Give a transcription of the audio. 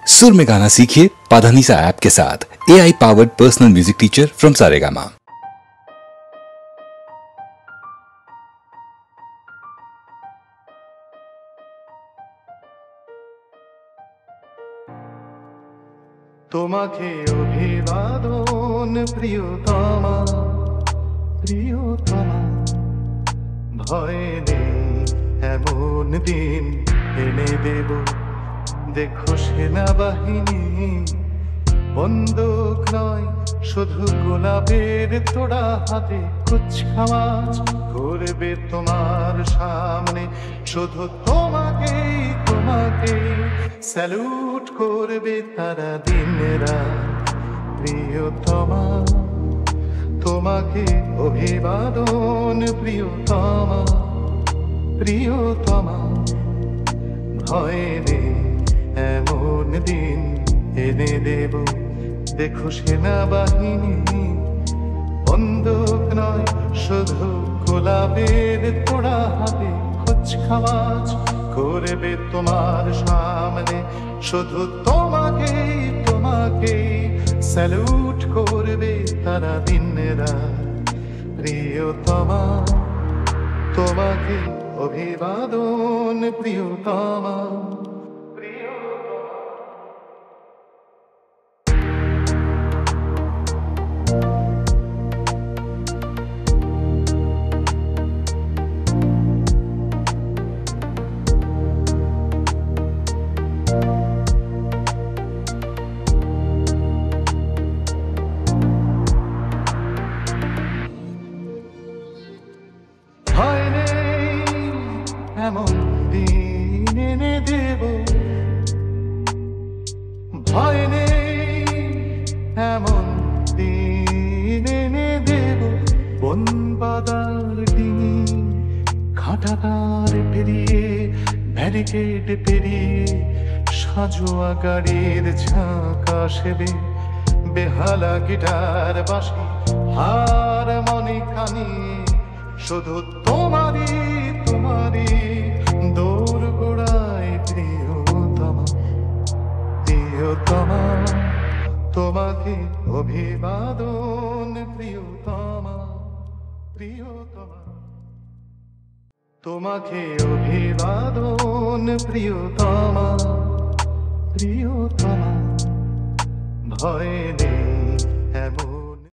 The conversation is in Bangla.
सुर में गाना सीखिए पाधानीसा ऐप के साथ। AI powered personal music teacher from Saregama. তোমাকে অভিবাদন প্রিয়তমা, প্রিয়তমা। ভয় নেই এমন দিন এনে দেব, দেখো সেনাবাহিনী বন্দুক নয় শুধু গোলাপের তোড়া হাতে কুচকাওয়াজ করবে তোমার সামনে। শুধু তোমাকেই তোমাকেই স্যালুট করবে তারা দিন রাত। প্রিয়তমা তোমাকে অভিবাদন প্রিয়তমা, প্রিয়তমা। ভয় নেই এমন দিন এনে দেব, দেখো সেনাবাহিনী বন্দুক নয় শুধু গোলাপের তোড়া হাতে কুচকাওয়াজ করবে তোমার সামনে। শুধু তোমাকেই তোমাকেই স্যালুট করবে তারা দিন রাত। প্রিয়তমা তোমাকে অভিবাদন প্রিয়তমা। ভয় নেই এমন দিন এনে দেব, ভয় নেই এমন দিন এনে দেব। বন বাদার ডিঙি ঘাটাঘাট পেরিয়ে ব্যারিকেড পেরিয়ে সাজোয়া গাড়ির ঝাঁকা সেবে বেহালা গিটার বাঁশি হারমোনিকা নিয়ে শুধু তোমারই তোমারই দোর গোড়ায়। প্রিয়তমা প্রিয়তমা তোমাকে অভিবাদন প্রিয়তমা, প্রিয়তমা। তোমাকে অভিবাদন প্রিয়তমা, প্রিয়তমা। ভয় নেই এমন